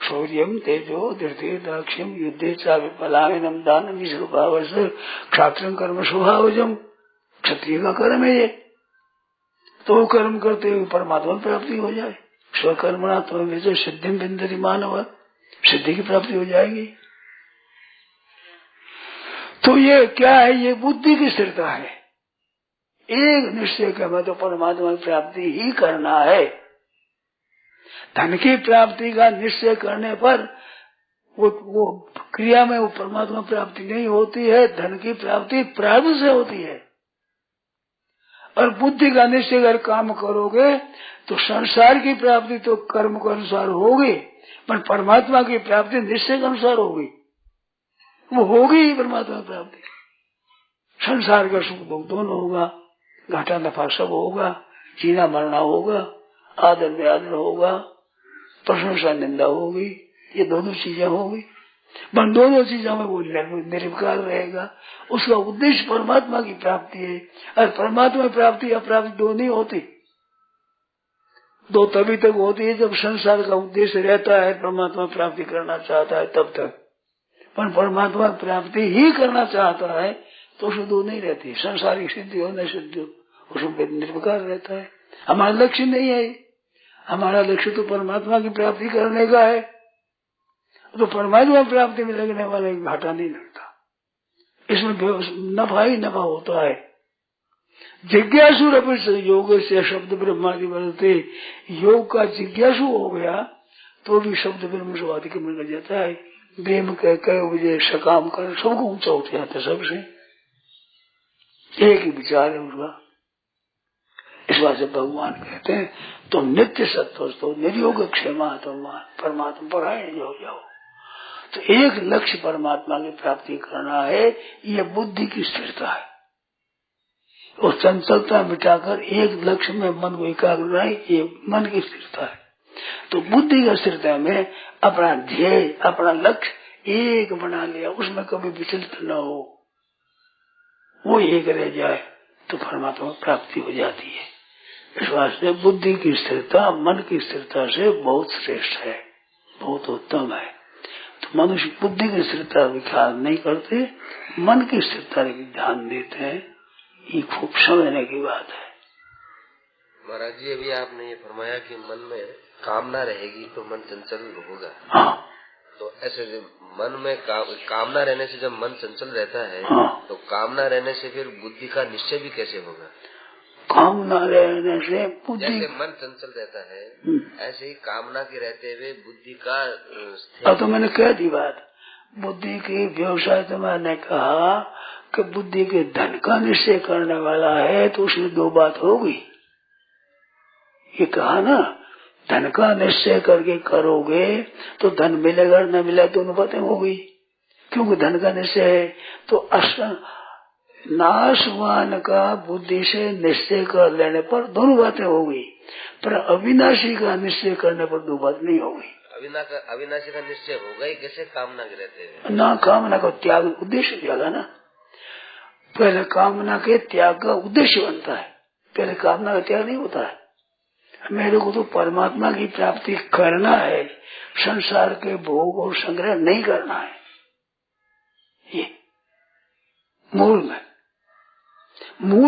शौर्यम तेजो धृति दाक्ष्यम युद्धे चा विपलायनम दानम विश्वभावस क्षात्रम कर्म स्वभावजम। क्षत्रिय का कर्म है ये। तो कर्म करते हुए परमात्मा की प्राप्ति हो जाए। स्वकर्मणा तो सिद्धि बिंदरी मानव, सिद्धि की प्राप्ति हो जाएगी। तो ये क्या है? ये बुद्धि की स्थिरता है। एक निश्चय का हमें तो परमात्मा की प्राप्ति ही करना है। धन की प्राप्ति का निश्चय करने पर वो क्रिया में वो परमात्मा प्राप्ति नहीं होती है। धन की प्राप्ति प्रारब्ध से होती है। और बुद्धि का निश्चय अगर काम करोगे तो संसार की प्राप्ति तो कर्म के अनुसार होगी, पर परमात्मा की प्राप्ति निश्चय के अनुसार होगी। वो होगी ही परमात्मा की प्राप्ति। संसार का सुख दुख दोनों होगा, घाटा नफा सब होगा, जीना मरना होगा, आदर व्यादर होगा, प्रशंसा निंदा होगी, ये दोनों चीजें होगी। पर दोनों चीजों में वो निर्विकार रहेगा। उसका उद्देश्य परमात्मा की प्राप्ति है। और परमात्मा की प्राप्ति अप्राप्ति दो नहीं होती। दो तभी तक होती है जब संसार का उद्देश्य रहता है, परमात्मा प्राप्ति करना चाहता है तब तक। पर परमात्मा प्राप्ति ही करना चाहता है तो उसमें दो नहीं रहती। संसारिक सिद्धि हो न सिद्धि हो उसमें निर्विकार रहता है। हमारा लक्ष्य नहीं है, हमारा लक्ष्य तो परमात्मा की प्राप्ति करने का है। तो परमात्मा प्राप्ति में लगने वाला घाटा नहीं लगता। इसमें नफा ही नफा होता है। जिज्ञासु रवि योग से शब्द ब्रह्मादि बढ़ते, योग का जिज्ञासु हो गया तो भी शब्द ब्रह्म से अधिगमन कर जाता है। प्रेम कह मुझे सकाम कर सबको ऊंचा उठ जाता है। सबसे एक ही विचार है उसका। इस बात से भगवान कहते हैं तुम नित्य सत्व निर्योग क्षेमा तुम परमात्मा परायण हो जाओ। तो एक लक्ष्य परमात्मा की प्राप्ति करना है, ये बुद्धि की स्थिरता है। और चंचलता मिटाकर एक लक्ष्य में मन को एकाग्र बनाए, ये मन की स्थिरता है। तो बुद्धि की स्थिरता में अपना ध्येय अपना लक्ष्य एक बना लिया, उसमें कभी विचलित न हो, वो एक रह जाए तो परमात्मा प्राप्ति हो जाती है। इस वास्ते बुद्धि की स्थिरता मन की स्थिरता से बहुत श्रेष्ठ है, बहुत उत्तम है। तो मनुष्य बुद्धि की स्थिरता विचार नहीं करते, मन की स्थिरता की ध्यान देते हैं। ये खूब समझने की बात है। महाराज जी अभी आपने ये फरमाया कि मन में कामना रहेगी तो मन चंचल होगा। हाँ। तो ऐसे मन में कामना रहने से जब मन चंचल रहता है, हाँ। तो कामना रहने से फिर बुद्धि का निश्चय भी कैसे होगा? कामना रहने से बुद्धि, जैसे मन चंचल रहता है ऐसे ही कामना के रहते हुए बुद्धि का अब तो मैंने कह दी बात। बुद्धि की व्यवसाय तो मैंने कहा कि बुद्धि के धन का निश्चय करने वाला है तो उसमें दो बात होगी। ये कहा ना धन का निश्चय करके करोगे तो धन मिलेगा न मिला दोनों बातें हो गई। क्योंकि धन का निश्चय है तो नाशवान का बुद्धि से निश्चय कर लेने पर दोनों बातें हो गई, पर अविनाशी का निश्चय करने पर दो बात नहीं हो गई। अविनाशी का निश्चय होगा ही कैसे? कामना के रहते हैं ना, कामना का त्याग उद्देश्य त्यागा ना। पहले कामना के त्याग का उद्देश्य बनता है, पहले कामना का त्याग नहीं होता है। मेरे को तो परमात्मा की प्राप्ति करना है, संसार के भोग और संग्रह नहीं करना है। ये मूल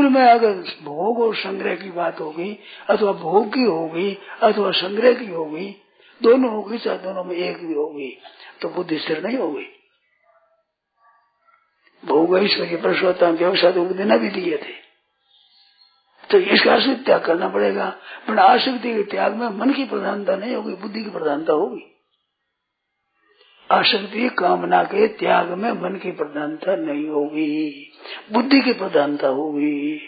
में अगर भोग और संग्रह की बात होगी, अथवा भोग की होगी अथवा संग्रह की होगी, दोनों होगी, चाहे दोनों में एक भी होगी, तो बुद्धि स्थिर नहीं होगी। भोग ऐश्वर्य पुरुषोत्तम व्यवसाय तो बुद्धि न भी दिए थे, तो इसका आसक्ति त्याग करना पड़ेगा। पर आसक्ति के त्याग में मन की प्रधानता नहीं होगी, बुद्धि की प्रधानता होगी। आसक्ति कामना के त्याग में मन की प्रधानता नहीं होगी, बुद्धि की प्रधानता होगी।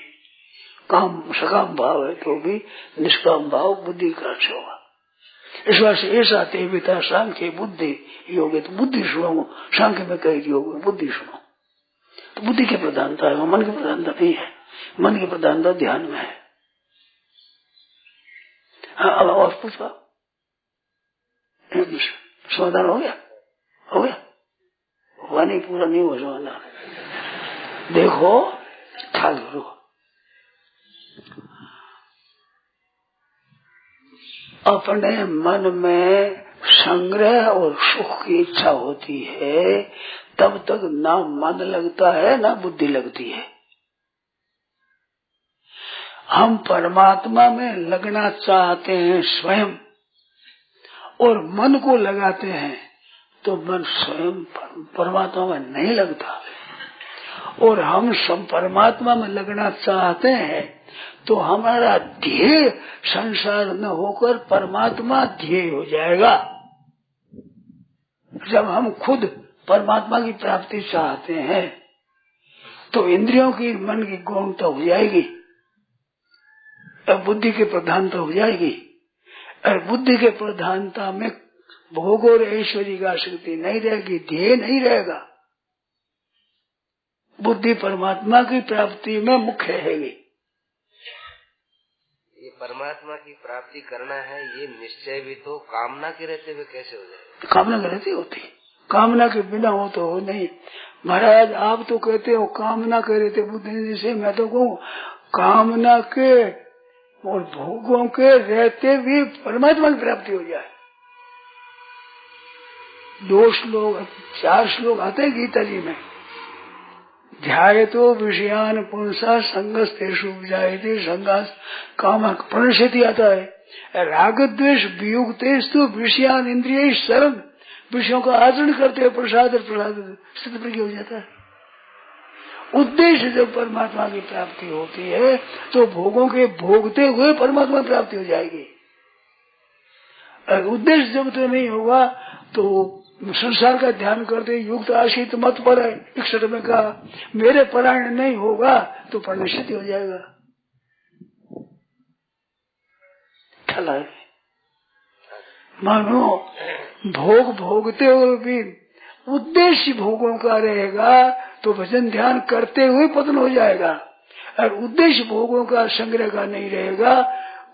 काम सकाम भाव है तो भी निष्काम भाव बुद्धि का अर्थ होगा। इस बार से ऐसा तेविता सांख्य बुद्धि योग है, तो बुद्धि सुनो। सांख्य में कह योग बुद्धि सुनो, तो बुद्धि की प्रधानता है, मन की प्रधानता नहीं है। मन की प्रधानता ध्यान में है। हाँ, अब और पूछा, समाधान हो गया? हो गया? हुआ नहीं, पूरा नहीं हुआ समाधान। देखो ख्याल करो, अपने मन में संग्रह और सुख की इच्छा होती है, तब तक ना मन लगता है ना बुद्धि लगती है। हम परमात्मा में लगना चाहते हैं स्वयं, और मन को लगाते हैं तो मन स्वयं परमात्मा में नहीं लगता। और हम सब परमात्मा में लगना चाहते हैं तो हमारा ध्येय संसार में होकर परमात्मा ध्येय हो जाएगा। जब हम खुद परमात्मा की प्राप्ति चाहते हैं तो इंद्रियों की मन की गौणता हो जाएगी, बुद्धि की प्रधानता हो जाएगी। और बुद्धि के प्रधानता में भोग और ऐश्वर्य का आसक्ति नहीं रहेगी, ध्येय नहीं रहेगा। बुद्धि परमात्मा की प्राप्ति में मुख्य रहेगी। ये परमात्मा की प्राप्ति करना है, ये निश्चय भी तो कामना के रहते हुए कैसे हो जाए? कामना के रहते होती, कामना के बिना हो तो हो नहीं। महाराज आप तो कहते हो कामना के रहते बुद्धि से, मैं तो कहूँ कामना के और भोगों के रहते भी परमात्मा की प्राप्ति हो जाए। 2 श्लोक 4 श्लोक आते हैं गीता जी में, ध्यायतो विषयान पुंसा संगस्तेषु जायते संगास काम प्रणश्यति आता है। राग द्वेष वियुक्तेस्तु विषयान इंद्रिय शरण, विषयों का आचरण करते हुए प्रसाद स्थित प्रज्ञ हो जाता है। उद्देश्य जब परमात्मा की प्राप्ति होती है तो भोगों के भोगते हुए परमात्मा की प्राप्ति हो जाएगी। अगर उद्देश्य जब तो नहीं होगा तो संसार का ध्यान करते युक्त आशित मत पर है, 61 में कहा मेरे परायण नहीं होगा तो परिणित हो जाएगा। चला मानो भोग भोगते हुए भी उद्देश्य भोगों का रहेगा तो भजन ध्यान करते हुए पतन हो जाएगा। और उद्देश्य भोगों का संग्रह का नहीं रहेगा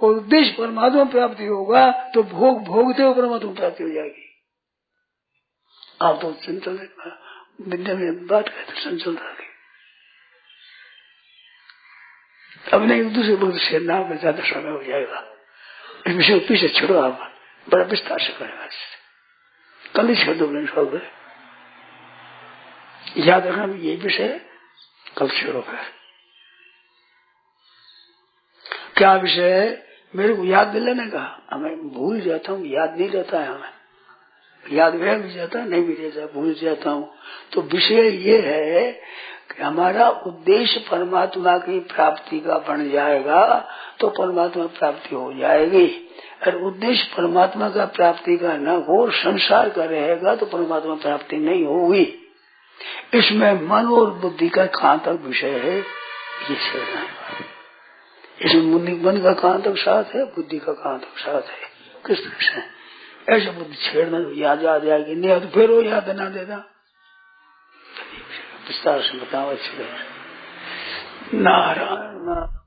और उद्देश्य परमात्मा प्राप्ति होगा तो भोग भोगते हुए परमात्मा प्राप्ति हो जाएगी। आप तो चंचल विद्या में बात कहते चंचल रहे, अब नहीं दूसरे बहुत से नाम में ज्यादा समय हो जाएगा। इस विषय पीछे छोड़ो, आप बड़ा विस्तार से करेगा, कल ही छोड़ दो। याद रखना ये विषय कल छोड़ो। फिर क्या विषय है मेरे को याद दिलाने का? हमें भूल जाता हूँ, याद नहीं रहता है, हमें याद रह भी जाता नहीं भी रहता, भूल जाता हूँ। तो विषय ये है कि हमारा उद्देश्य परमात्मा की प्राप्ति का बन जाएगा तो परमात्मा प्राप्ति हो जाएगी। और उद्देश्य परमात्मा का प्राप्ति का न हो, संसार का रहेगा तो परमात्मा प्राप्ति नहीं होगी। इसमें मन और बुद्धि का कहाँ तक विषय है ये छेड़ना है। इसमें मन का कहाँ तक साथ है, बुद्धि का कहाँ तक साथ है, किस तरह से ऐसे बुद्धि छेड़ना तो याद याद आएगी, नहीं तो फिर वो याद ना देता। विस्तार से बताओ अच्छी तरह। नारायण नारायण।